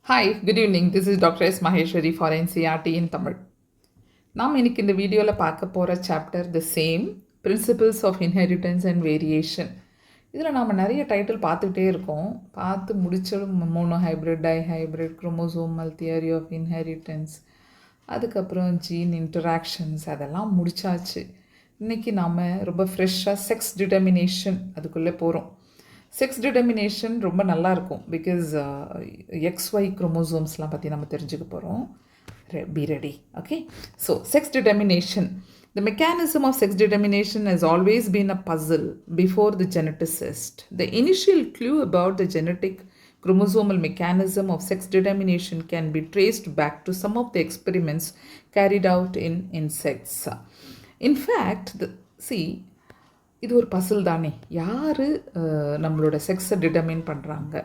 Hi, good evening. This is doctor S Maheswari for NCERT in தமிழ். நாம் இன்னைக்கு இந்த வீடியோவில் பார்க்க போகிற chapter the same principles of inheritance and variation. இதில் நாம் நிறைய டைட்டில் பார்த்துக்கிட்டே இருக்கோம். பார்த்து முடிச்சதும் mono hybrid, di hybrid, chromosomal theory of inheritance, அதுக்கப்புறம் ஜீன் இன்டராக்ஷன்ஸ், அதெல்லாம் முடிச்சாச்சு. இன்றைக்கி நாம் ரொம்ப ஃப்ரெஷ்ஷாக செக்ஸ் டிட்டர்மினேஷன் அதுக்குள்ளே போகிறோம். செக்ஸ் டிட்டர்மினேஷன் ரொம்ப நல்லாயிருக்கும். பிகாஸ் XY குரோமோசோம்ஸ்லாம் பற்றி நம்ம தெரிஞ்சுக்க போகிறோம். Be ready. Okay, so sex determination. The mechanism of sex determination has always been a puzzle before the geneticist. The initial clue about the genetic chromosomal mechanism of sex determination can be traced back to some of the experiments carried out in insects. In fact, இது ஒரு பசில் தானே. யார் நம்மளோட செக்ஸை determine பண்ணுறாங்க,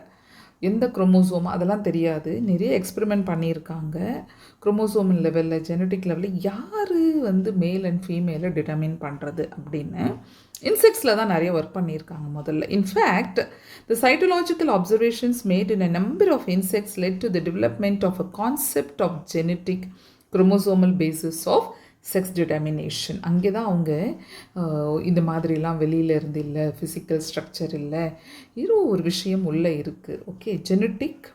எந்த chromosome, அதெல்லாம் தெரியாது. நிறைய எக்ஸ்பெரிமெண்ட் பண்ணியிருக்காங்க. குரோமோசோமல் லெவலில், ஜெனட்டிக் லெவலில் யார் மேல் அண்ட் ஃபீமேலை டிட்டர்மைன் பண்ணுறது அப்படின்னு இன்செக்ட்ஸில் தான் நிறைய ஒர்க் பண்ணியிருக்காங்க முதல்ல. In fact the cytological observations made in a number of insects led to the development of a concept of genetic chromosomal basis of sex determination. அங்கே தான் அவங்க இந்த மாதிரிலாம் வெளியில் இருந்து இல்லை, ஃபிசிக்கல் ஸ்ட்ரக்சர் இல்லை, ஒரு விஷயம் உள்ளே இருக்குது. Okay, genetic,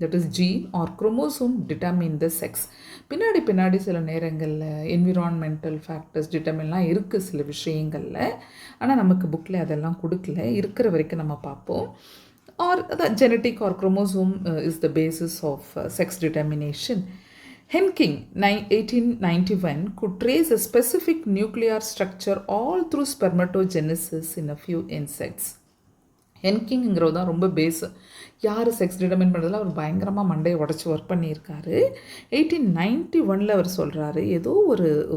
that is gene or chromosome determine the sex. பின்னாடி சில நேரங்களில் என்விரான்மெண்டல் ஃபேக்டர்ஸ் டிட்டர்மின்லாம் இருக்குது சில விஷயங்களில். ஆனால் நமக்கு புக்கில் அதெல்லாம் கொடுக்கல. இருக்கிற வரைக்கும் நம்ம பார்ப்போம். Or genetic or chromosome is the basis of sex determination. Henking, 1891, could trace a specific nuclear structure all through spermatogenesis in a few insects. ஹென்கிங்கிறது தான் ரொம்ப பேஸு. யார் செக்ஸ் டிட்டர்மைன் பண்ணுறதுல அவர் பயங்கரமாக மண்டையை உடச்சி ஒர்க் பண்ணியிருக்காரு. 1891 அவர் சொல்கிறாரு, ஏதோ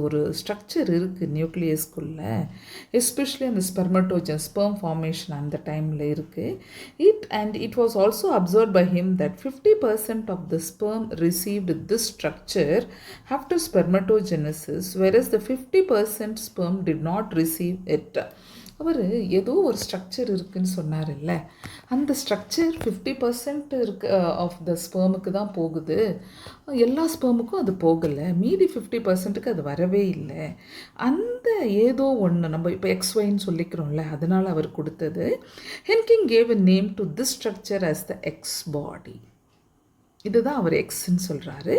ஒரு ஸ்ட்ரக்சர் இருக்குது நியூக்ளியஸ்குள்ளே, எஸ்பெஷலி அந்த ஸ்பெர்ம் ஃபார்மேஷன் அந்த டைமில் இருக்குது. It was also observed by him that 50% of the sperm received this structure after spermatogenesis, whereas the 50% sperm did not receive it. அவர் ஏதோ ஒரு ஸ்ட்ரக்சர் இருக்குதுன்னு சொன்னார் இல்லை, அந்த ஸ்ட்ரக்சர் 50% ஆஃப் த ஸ்பெர்முக்கு தான் போகுது, எல்லா ஸ்பெர்முக்கும் அது போகலை, மீதி 50%க்கு அது வரவே இல்லை. அந்த ஏதோ ஒன்று நம்ம இப்போ XYன்னு சொல்லிக்கிறோம்ல, அதனால் அவர் கொடுத்தது. Henking gave a name to this structure as the X body. இதுதான் அவர் எக்ஸ்ன்னு சொல்கிறாரு.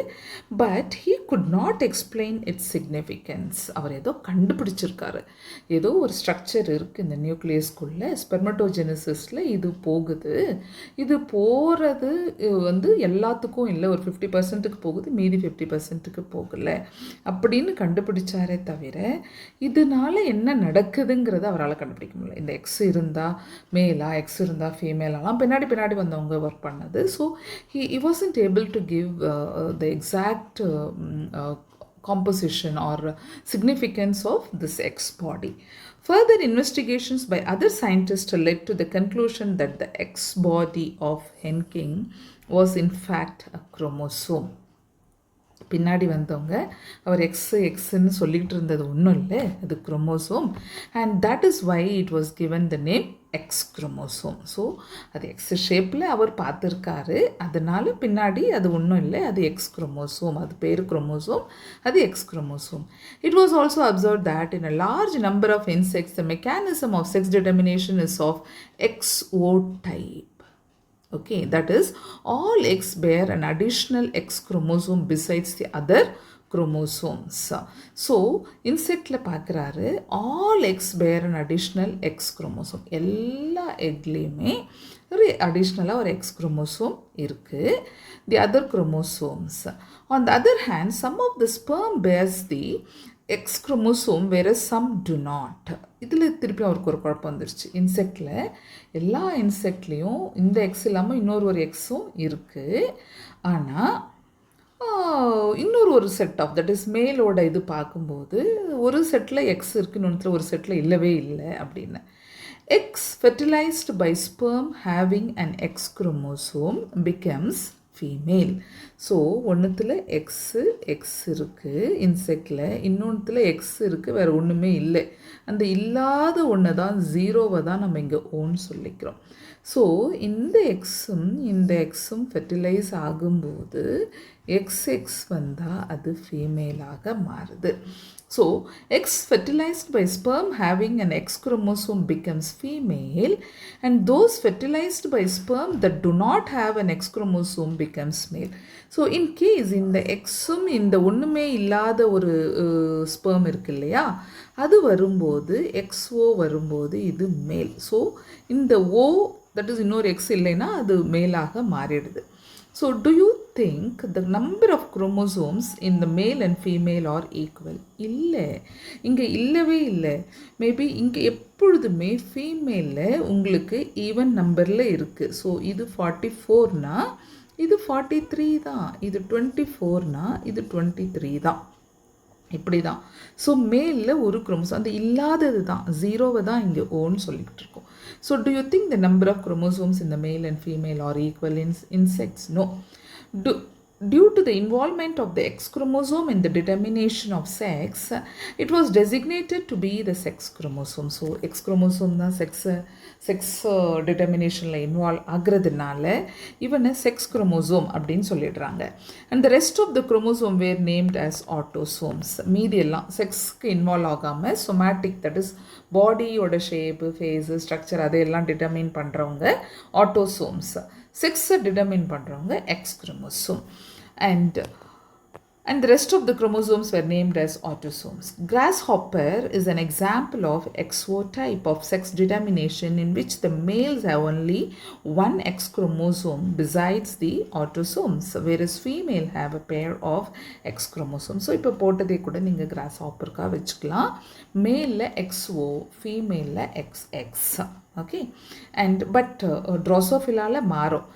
But he could not explain its significance. அவர் ஏதோ கண்டுபிடிச்சிருக்காரு, ஏதோ ஒரு ஸ்ட்ரக்சர் இருக்குது இந்த நியூக்ளியஸ்குள்ளே, ஸ்பெர்மட்டோஜெனிசிஸில் இது போகுது, இது போகிறது எல்லாத்துக்கும் இல்லை, ஒரு 50%க்கு போகுது, மீதி 50%க்கு போகலை அப்படின்னு கண்டுபிடிச்சாரே தவிர இதனால் என்ன நடக்குதுங்கிறத அவரால் கண்டுபிடிக்க முடியல. இந்த எக்ஸ் இருந்தால் மேலா, எக்ஸ் இருந்தால் ஃபீமேலாலாம் பின்னாடி வந்தவங்க ஒர்க் பண்ணது. So he wasn't able to give the exact composition or significance of this X body. Further investigations by other scientists led to the conclusion that the X body of Henking was in fact a chromosome. பின்னாடி வந்தவங்க அவர் எக்ஸ்ன்னு சொல்லிகிட்டு இருந்தது ஒன்றும் இல்லை, அது chromosome. And that is why it was given the name X chromosome. So அது X ஷேப்பில் அவர் பார்த்துருக்காரு, அதனால பின்னாடி அது ஒன்றும் இல்லை, அது எக்ஸ் குரோமோசோம், அது பேர் குரோமோசோம், அது X chromosome. It was also observed that in a large number of insects the mechanism of sex determination is of XO type. Okay, that is, all X bear an additional X chromosome besides the other chromosomes. So insectல பார்க்குறாரு, all X bear an additional X chromosome. எல்லா எக்லேயுமே ஒரு அடிஷ்னலாக ஒரு X chromosome இருக்குது. The other chromosomes, on the other hand, some of the sperm bears the X chromosome whereas some do not. இதில் திருப்பி அவருக்கு ஒரு குழப்பம் வந்துருச்சு. இன்செக்டில், எல்லா இன்செக்ட்லேயும் இந்த எக்ஸ் இல்லாமல் இன்னொரு எக்ஸும் இருக்குது. ஆனால் இன்னொரு செட் ஆஃப், தட் இஸ் மேலோட இது பார்க்கும்போது ஒரு செட்டில் எக்ஸ் இருக்குது, இன்னொன்று ஒரு செட்டில் இல்லவே இல்லை அப்படின்னு. X fertilized by sperm having an X chromosome becomes female. So ஒன்றுத்தில் எக்ஸ் இருக்குது இன்செக்டில், இன்னொன்றுத்தில் எக்ஸ் இருக்குது, வேறு ஒன்றுமே இல்லை. அந்த இல்லாத ஒன்று தான், ஜீரோவை தான் நம்ம இங்கே ஓன் சொல்லிக்கிறோம். ஸோ இந்த எக்ஸும் ஃபெர்டிலைஸ் ஆகும்போது எக்ஸ் வந்தால் அது ஃபீமேலாக மாறுது. So, X fertilized by sperm having an X chromosome becomes female, and those fertilized by sperm that do not have an X chromosome becomes male. So, in case இந்த Xம் இந்த ஒன்றுமே இல்லாத ஒரு ஸ்பெர்ம் இருக்கு இல்லையா, அது வரும்போது XO வரும்போது இது மேல். ஸோ இந்த O தட் இஸ் இன்னொரு X இல்லைன்னா அது மேலாக மாறிடுது. So, do you think the number of chromosomes in the male and female are equal? இல்லை, இங்கே இல்லவே இல்லை. மேபி இங்கே எப்பொழுதுமே ஃபீமேலில் உங்களுக்கு ஈவன் நம்பரில் இருக்குது. ஸோ இது 44னா இது 43 தான், இது 24னா இது 23 தான், இப்படி தான். ஸோ மேலில் ஒரு குரோமோசோம் அந்த இல்லாதது தான், ஜீரோவை தான் இங்கே ஓன்னு சொல்லிக்கிட்டு இருக்கோம். So do you think the number of chromosomes in the male and female are equal in sex? No. Due to the involvement of the X chromosome in the determination of sex, it was designated to be the sex chromosome. So X chromosome தான் sex டிட்டர்மினேஷனில் involve ஆகிறதுனால இவனை sex chromosome அப்படின்னு சொல்லிடுறாங்க. And the rest of the chromosome were named as autosomes. மீதி எல்லாம் செக்ஸ்க்கு involve ஆகாமல் சொமேட்டிக், தட் இஸ் பாடியோட ஷேப்பு, ஃபேஸு, ஸ்ட்ரக்சர் அதையெல்லாம் டிட்டர்மின் பண்ணுறவங்க ஆட்டோசோம்ஸ். செக்ஸை டிட்டர்மின் பண்ணுறவங்க X chromosome. And the rest of the chromosomes were named as autosomes. Grasshopper is an example of XO type of sex determination in which the males have only one X chromosome besides the autosomes, whereas female have a pair of X chromosomes. So இப்போ போட்டதே கூட நீங்கள் grasshopperக்கா வச்சுக்கலாம். மேலில் XO, ஃபீமேலில் XX. Okay. And but ட்ரோசோஃபிலாவில் மாறும்.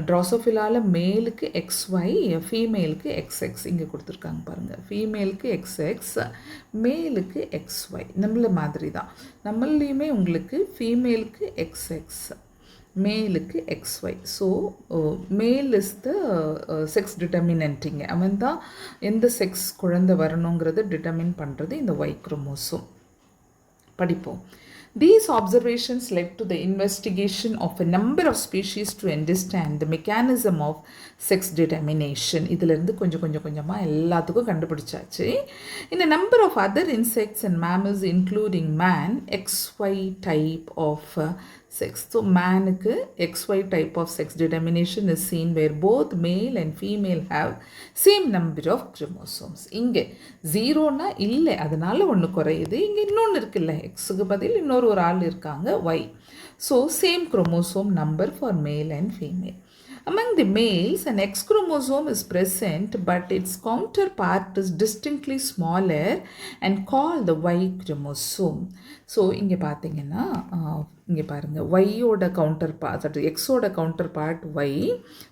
ட்ரோசோஃபிலாவில் மேலுக்கு XY, ஃபீமேலுக்கு XX இங்கே கொடுத்துருக்காங்க பாருங்கள். ஃபீமேலுக்கு XX, மேலுக்கு XY. நம்மள மாதிரி தான், நம்மளையுமே உங்களுக்கு ஃபீமேலுக்கு XX, மேலுக்கு XY. So male is the sex determining. அவன் தான் எந்த செக்ஸ் குழந்தை வரணுங்கிறத டிட்டர்மின் பண்ணுறது இந்த Y குரோமோசோம். படிப்போம். These observations led to the investigation of a number of species to understand the mechanism of sex determination. இதிலிருந்து கொஞ்சமாக எல்லாத்துக்கும் கண்டுபிடிச்சாச்சு. In a number of other insects and mammals including man, XY type of sex. So manக்கு XY type of sex determination is seen where both male and female have same number of chromosomes. இங்கே ஜீரோனா இல்லை, அதனால ஒன்று குறையுது. இங்கே இன்னொன்று இருக்குல்ல, எக்ஸுக்கு பதில் இன்னொரு ஒரு ஆள் இருக்காங்க, Y. So same chromosome number for male and female. Among the males, an X chromosome is present, but its counterpart is distinctly smaller and called the Y chromosome. So இங்கே பார்த்தீங்கன்னா இங்கே பாருங்கள், ஒய்யோட கவுண்டர் பார்ட், அட் எக்ஸோட counterpart Y,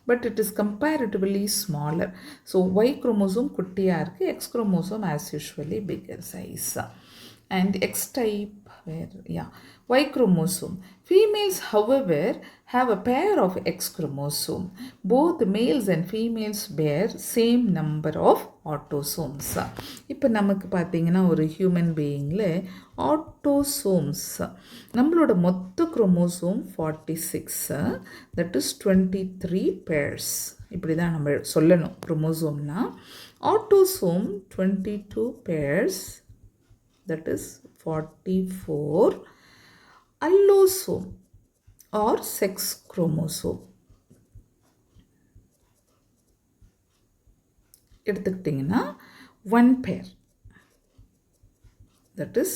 but it is comparatively smaller. So Y chromosome குட்டியாக இருக்குது, X chromosome as usually bigger size. And X type, Y chromosome. Females, however, have a pair of X chromosome. Both males and females bear same number of autosomes. இப்போ நமக்கு பார்த்தீங்கன்னா ஒரு human பீயிங்கில் autosomes, நம்மளோட மொத்த chromosome 46, that is 23 pairs. இப்படி தான் நம்ம சொல்லணும் குரோமோசோம்னா. Autosome 22 pairs, that is 44. Allosome or sex chromosome எடுத்துக்கிட்டிங்கன்னா 1 pair, that is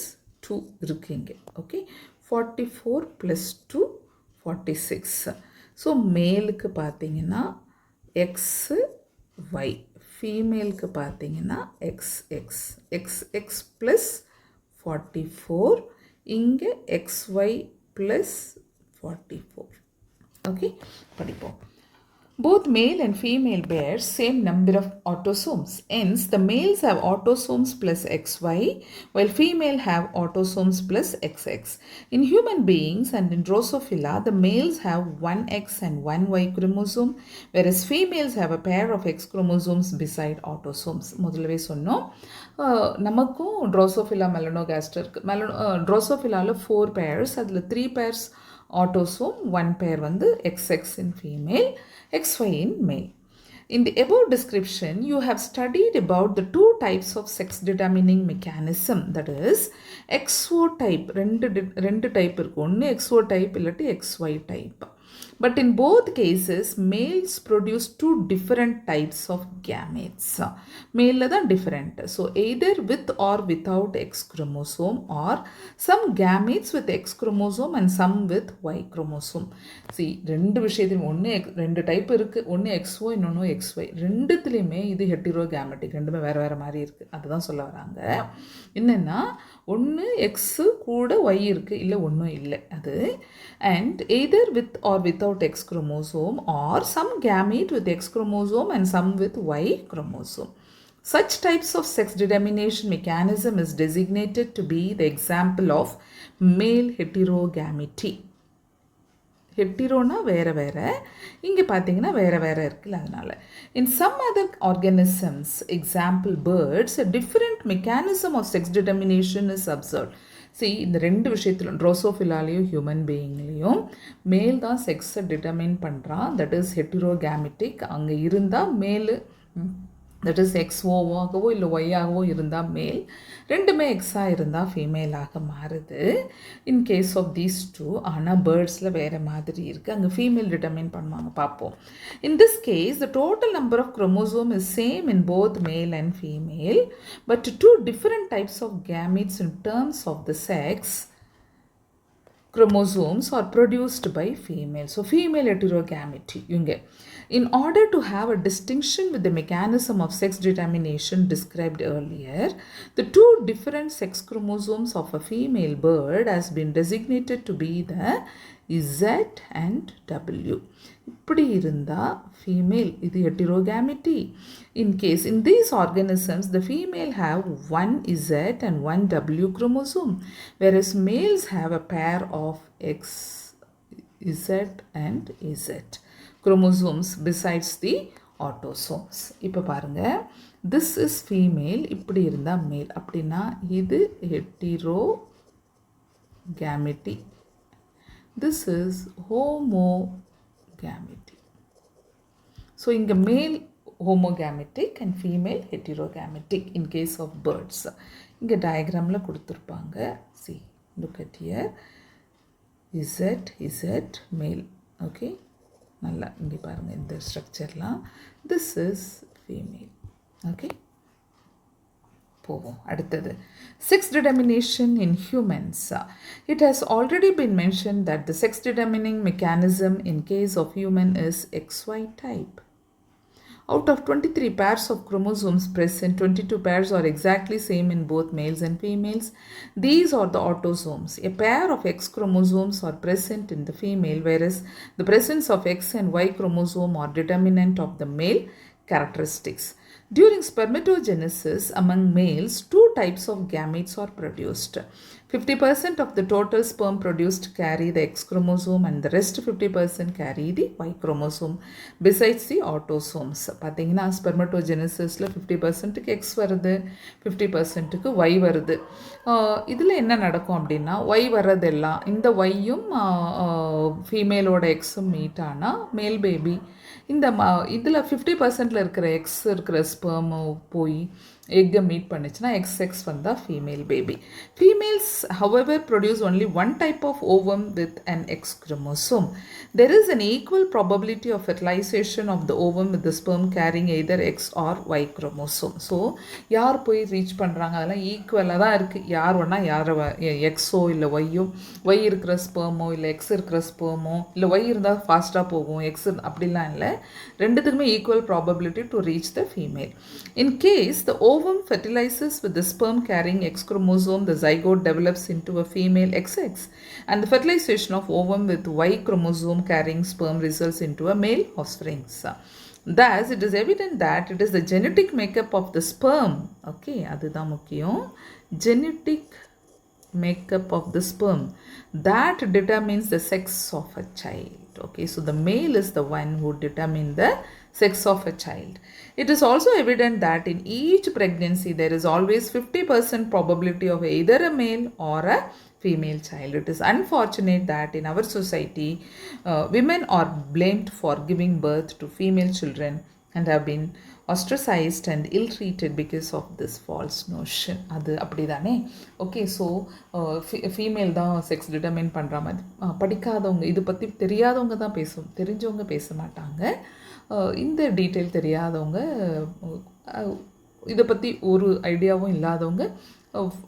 2 இருக்குங்க. Okay, 44 plus 2 46. ஸோ மேலுக்கு பார்த்தீங்கன்னா XY, ஃபீமேலுக்கு பார்த்தீங்கன்னா XX plus 44, இங்கே XY plus 44. ஓகே, படிப்போம். Both male and female bear same number of autosomes. Hence, the males have autosomes plus XY, while female have autosomes plus XX. In human beings and in Drosophila, the males have one X and one Y chromosome, whereas females have a pair of X chromosomes beside autosomes. முதல்லவே சொன்னோம் நமக்கும் Drosophila melanogaster Drosophilaல 4 pairs, அதில் 3 pairs autosome, 1 pair வந்து XX in female, XY in male. In the above description, you have studied about the two types of sex determining mechanism, that is XO type, ரெண்டு type இருக்கு, ஒன்று XO type இல்லாட்டி XY type. But in both cases, males produce two different types of gametes. Male தான் different. So either with or without X chromosome, or some gametes with X chromosome and some with Y chromosome. See, ரெண்டு விஷயத்திலும் ரெண்டு type இருக்குது, ஒன்று XO இன்னொன்று XY. ரெண்டுத்துலேயுமே இது ஹெட்டிரோகேமெட்டிக், ரெண்டுமே வேறு வேறு மாதிரி இருக்குது. அதுதான் சொல்ல வராங்க. என்னென்னா ஒன்று எக்ஸு கூட ஒய் இருக்குது, இல்லை ஒன்றும் இல்லை அது. And either with or without X chromosome, or some gamete with X chromosome and some with Y chromosome. Such types of sex determination mechanism is designated to be the example of male heterogamety. ஹெட்டிரோனா வேறு வேறு, இங்கே பார்த்தீங்கன்னா வேறு வேறு இருக்குல்ல, அதனால். In some other organisms, example birds, a different mechanism of sex determination is observed. இந்த ரெண்டு விஷயத்திலும் ட்ரோசோஃபிலாலையும் ஹியூமன் பீயிங்லேயும் மேல் தான் செக்ஸை டிட்டர்மைன் பண்ணுறான், தட் இஸ் ஹெட்டிரோகேமெட்டிக். அங்கே இருந்தால் மேலு, தட் இஸ் எக்ஸ்ஓவாகவோ இல்லை ஒய்யாகவோ இருந்தால் மேல், ரெண்டுமே எக்ஸாக இருந்தால் ஃபீமேலாக மாறுது. In case of these two. ஆனால் பேர்ட்ஸில் வேறு மாதிரி இருக்குது, அங்கே ஃபீமேல் டிட்டர்மைன் பண்ணுவாங்க, பார்ப்போம். In this case the total number of chromosome is same in both male and female, but two different types of gametes in terms of the sex chromosomes are produced by female. So female heterogamety. In order to have a distinction with the mechanism of sex determination described earlier, the two different sex chromosomes of a female bird has been designated to be the Z and W. இப்படி இருந்தால் female, இது heterogamety. In these organisms, the female have one Z and one W chromosome, whereas males have a pair of X, Z and Z chromosomes besides the autosomes. இப்போ பாருங்க, this is female, இப்படி இருந்தால் male, அப்படின்னா இது heterogamety. This is homogamety. So இங்க male homogametic and female heterogametic in case of birds. இங்க diagramல கொடுத்திருப்பாங்க. See, look at here. Z, male. Okay. நல்லா இங்கே பாருங்க இந்த ஸ்ட்ரக்சர்லாம். This is female. Okay. போவோம் அடுத்தது. Sex determination in humans. It has already been mentioned that the sex determining mechanism in case of human is XY type. Out of 23 pairs of chromosomes present, 22 pairs are exactly same in both males and females. These are the autosomes. A pair of X chromosomes are present in the female, whereas the presence of X and Y chromosome are determinant of the male characteristics. During spermatogenesis among males, two types of gametes are produced. 50% of the total sperm produced carry the X chromosome and the rest 50% carry the Y chromosome besides the autosomes. பார்த்தீங்கன்னா spermatogenesisல 50%க்கு X வருது, 50%க்கு Y வருது. இதில் என்ன நடக்கும் அப்படின்னா, Y வர்றதெல்லாம் இந்த Yயும் ஃபீமேலோட Xும் meet ஆனால் மேல் பேபி, இந்த இதில் 50%ல் இருக்கிற எக்ஸ் இருக்கிற ஸ்பெர்ம் போய் எக்கை மீட் பண்ணிச்சுன்னா XX வந்தால் female baby. Females, however, produce only one type of ovum with an X chromosome. There is an equal probability of fertilization of the ovum with the sperm carrying either X or Y chromosome. So யார் போய் reach பண்ணுறாங்க, அதெல்லாம் ஈக்குவலாக தான் இருக்குது. யார் வேணால் யாரை எக்ஸோ இல்லை ஒய்யோ, ஒய் இருக்கிற ஸ்பெர்மோ இல்லை எக்ஸ் இருக்கிற ஸ்பெர்மோ, இல்லை ஒய் இருந்தால் ஃபாஸ்ட்டாக போகும், எக்ஸ் அப்படிலாம் இல்லை, ரெண்டுத்துக்குமே equal probability to reach the female. In case the ovum fertilizes with the sperm carrying X chromosome, the zygote develops develops into a female XX, and the fertilization of ovum with Y chromosome carrying sperm results into a male offspring. Thus, it is evident that it is the genetic makeup of the sperm. Okay, அதுதான் முக்கியம். Genetic makeup of the sperm that determines the sex of a child. Okay, so the male is the one who determines the sex of a child. It is also evident that in each pregnancy there is always 50% probability of either a male or a female child. It is unfortunate that in our society women are blamed for giving birth to female children and have been ostracized and ill-treated because of this false notion. அது அப்படி தானே. Okay, so female தான் sex determine பண்ணுற மாதிரி படிக்காதவங்க, இது பற்றி தெரியாதவங்க தான் தெரிஞ்சவங்க பேச மாட்டாங்க. இந்த டீட்டெயில் தெரியாதவங்க, இதை பற்றி ஒரு ஐடியாவும் இல்லாதவங்க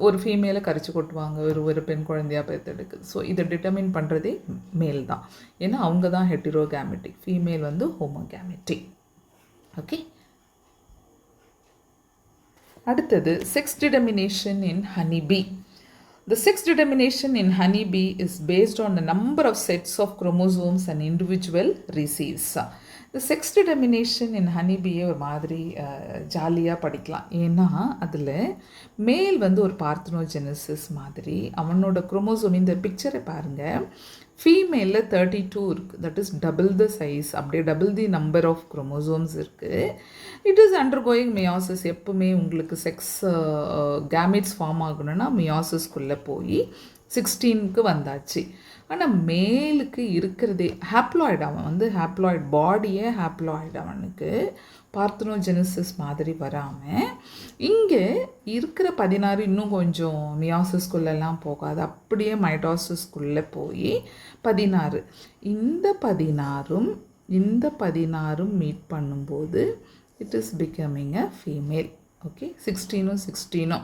ஒரு ஃபீமேலை கரைச்சி கொட்டுவாங்க, ஒரு பெண் குழந்தையாக பெற்றெடுக்குது. ஸோ இதை டிட்டர்மின் பண்ணுறதே மேல் தான். ஏன்னா அவங்க தான் ஹெட்டிரோகேமெட்டிக், ஃபீமேல் வந்து ஹோமோகேமெட்டிக். ஓகே, அடுத்தது sex determination in honeybee. The sex determination in honeybee is based on the number of sets of chromosomes an individual receives. The sex determination in honeybee ஒரு மாதிரி ஜாலியாக படிக்கலாம். ஏன்னா அதில் மேல் வந்து ஒரு பார்த்தனோஜெனசிஸ் மாதிரி அவனோட குரோமோசோம், இந்த பிக்சரை பாருங்கள், ஃபீமேலில் 32 இருக்குது, that is double the size, அப்படியே double the number of chromosomes இருக்குது. It is undergoing meiosis. எப்பவுமே உங்களுக்கு செக்ஸ் கேமிட்ஸ் ஃபார்ம் ஆகணும்னா மியாசிஸ்குள்ளே போய் 16க்கு வந்தாச்சு. ஆனால் மேலுக்கு இருக்கிறதே ஹாப்ளாய்டு, அவன் வந்து ஹாப்ளாய்டு பாடியே ஹாப்ளாய்டு, அவனுக்கு பார்த்தனோஜெனசிஸ் மாதிரி வராமல் இங்கே இருக்கிற 16 இன்னும் கொஞ்சம் மியாசிஸ்குள்ளெல்லாம் போகாது, அப்படியே மைட்டாசிஸ்குள்ளே போய் 16. இந்த 16ம் மீட் பண்ணும்போது it is becoming a female. Okay, 16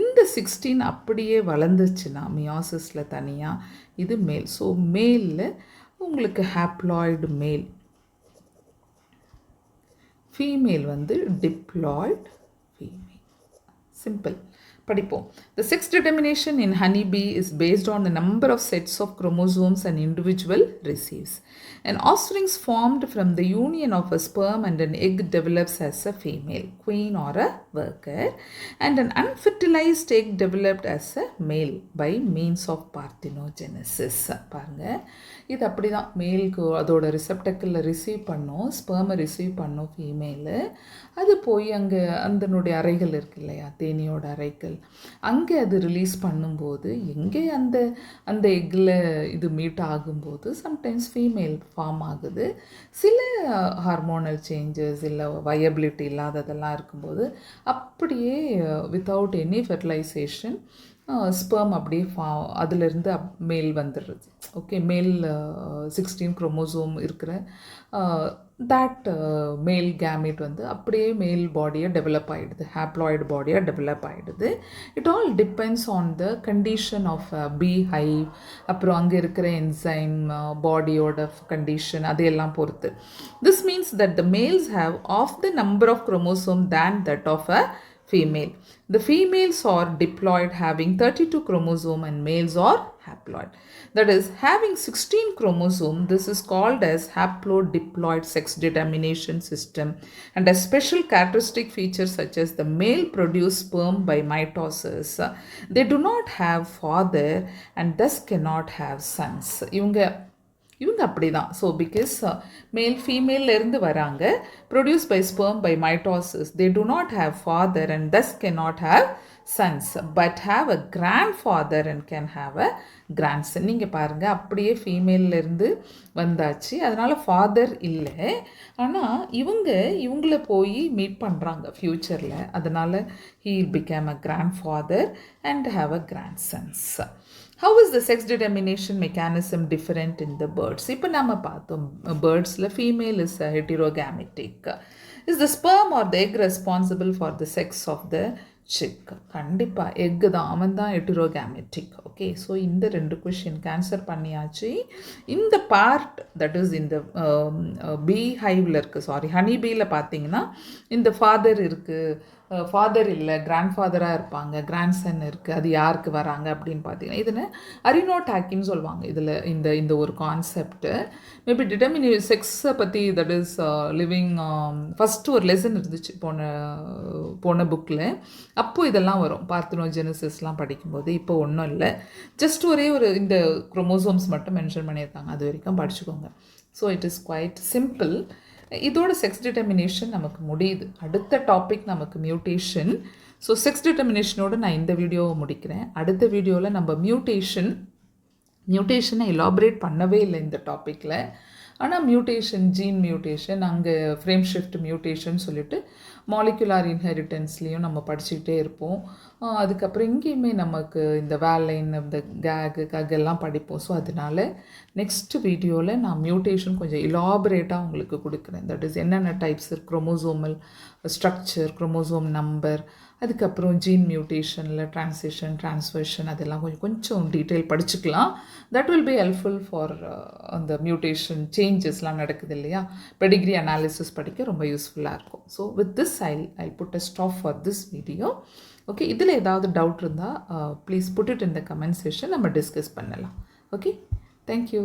இந்த 16 அப்படியே வளர்ந்துச்சுன்னா மியாசிஸில் தனியாக இது மேல். ஸோ மேலில் உங்களுக்கு ஹாப்ளாய்டு மேல், ஃபீமேல் வந்து டிப்ளாய்டு ஃபீமேல். சிம்பிள், படிப்போம். The sex determination in honeybee is based on the number of sets of chromosomes an individual receives. An offspring formed from the union of a sperm and an egg develops as a female, queen or a worker, and an unfertilized egg developed as a male by means of parthenogenesis. பாருங்க, இது அப்படி தான். மேலுக்கு அதோட ரிசப்டக்கிளில் receive பண்ணும், ஸ்பெர்மை receive பண்ணும் female. அது போய் அங்கே அதனுடைய அறைகள் இருக்கு இல்லையா, தேனியோட அறைகள், அங்கே அது ரிலீஸ் பண்ணும்போது எங்கே அந்த எக்கில் இது மீட் ஆகும்போது சம்டைம்ஸ் ஃபீமேல் ஃபார்ம் ஆகுது. சில ஹார்மோனல் சேஞ்சஸ் இல்லை வயபிலிட்டி இல்லாததெல்லாம் இருக்கும்போது அப்படியே வித்தவுட் எனி ஃபெர்டிலைசேஷன் ஸ்பெர்ம் அப்படியே அதிலிருந்து மேல் வந்துடுறது. ஓகே, மேல் 16 குரோமோசோம் இருக்கிற தட் மேல் கேமிட் வந்து அப்படியே மேல் பாடியாக டெவலப் ஆகிடுது, ஹாப்ளாய்டு பாடியாக டெவலப் ஆகிடுது. It all depends on the condition of bee hive, அப்புறம் அங்கே இருக்கிற என்சைம், பாடியோட கண்டிஷன், அதையெல்லாம் பொறுத்து. This means that the males have half the number of chromosome than that of a female. The females are diploid having 32 chromosome and males are haploid. That is, having 16 chromosome, this is called as haplodiploid sex determination system and has special characteristic features such as the male produce sperm by mitosis. They do not have father and thus cannot have sons. இவங்க அப்படி தான். So because male ஃபீமேல்லேருந்து வராங்க, produce by sperm by mitosis, they do not have father and thus can not have sons but have a grandfather and can have a grandson. நீங்கள் பாருங்கள், அப்படியே ஃபீமேல்லேருந்து வந்தாச்சு, அதனால் ஃபாதர் இல்லை. ஆனால் இவங்கள போய் மீட் பண்ணுறாங்க ஃப்யூச்சரில், அதனால் he became a grandfather and have a grandsons. How is the sex determination mechanism different in the birds? இப்போ நம்ம பார்த்தோம், birdsல female is heterogametic. Is the sperm or the egg responsible for the sex of the chick? கண்டிப்பாக egg தான், அவன் தான் ஹெட்டிரோகேமெட்டிக். Okay, so இந்த 2 கொஷினுக்கு answer பண்ணியாச்சு. இந்த பார்ட் தட் இஸ் இந்த பீ ஹைவில் இருக்குது, சாரி ஹனி பீயில் பார்த்தீங்கன்னா இந்த ஃபாதர் இருக்குது, ஃபாதர் இல்லை, கிராண்ட் ஃபாதராக இருப்பாங்க, கிராண்ட் சன் இருக்குது, அது யாருக்கு வராங்க அப்படின்னு பார்த்தீங்கன்னா இதில் அரினோடாக்கின்னு சொல்லுவாங்க. இதில் இந்த இந்த ஒரு கான்செப்ட்டு மேபி செக்ஸை பற்றி தட் இஸ் லிவிங் ஃபஸ்ட்டு ஒரு லெசன் இருந்துச்சு போன புக்கில். அப்போது இதெல்லாம் வரும், பார்த்தினோஜெனசிஸ்லாம் படிக்கும்போது. இப்போ ஒன்றும் இல்லை, ஜஸ்ட் ஒரே ஒரு இந்த குரோமோசோம்ஸ் மட்டும் மென்ஷன் பண்ணியிருக்காங்க, அது வரைக்கும் படிச்சுக்கோங்க. So it is quite simple. இதோட செக்ஸ் டிட்டர்மினேஷன் நமக்கு முடியுது. அடுத்த டாபிக் நமக்கு மியூட்டேஷன். ஸோ செக்ஸ் டிட்டர்மினேஷனோடு நான் இந்த வீடியோவை முடிக்கிறேன். அடுத்த வீடியோவில் நம்ம மியூட்டேஷனை எலாபரேட் பண்ணவே இல்லை இந்த டாப்பிக்கில். ஆனால் மியூட்டேஷன், ஜீன் மியூட்டேஷன், அங்கே ஃப்ரேம் ஷிஃப்ட் மியூட்டேஷன் சொல்லிட்டு மாலிகுலார் இன்ஹெரிட்டன்ஸ்லேயும் நம்ம படிச்சுக்கிட்டே இருப்போம். அதுக்கப்புறம் இங்கேயுமே நமக்கு இந்த வேலைன், இந்த ககெல்லாம் படிப்போம். ஸோ அதனால நெக்ஸ்ட் வீடியோவில் நான் மியூட்டேஷன் கொஞ்சம் இலாபரேட்டாக உங்களுக்கு கொடுக்குறேன். தட் இஸ் என்னென்ன டைப்ஸ் இருக்கு, குரோமோசோமல் ஸ்ட்ரக்சர், குரோமோசோம் நம்பர், அதுக்கப்புறம் ஜீன் மியூட்டேஷனில் ட்ரான்சிஷன், ட்ரான்ஸ்வர்ஷன், அதெல்லாம் கொஞ்சம் டீட்டெயில் படிச்சுக்கலாம். That will be helpful for அந்த மியூட்டேஷன் சேஞ்சஸ்லாம் நடக்குது இல்லையா, பெடிகிரி அனாலிசிஸ் படிக்க ரொம்ப யூஸ்ஃபுல்லாக இருக்கும். So with this I put a stop for this video. Okay, இதில் ஏதாவது டவுட் இருந்தால் please put it in the comment section, நம்ம டிஸ்கஸ் பண்ணலாம். Okay, thank you.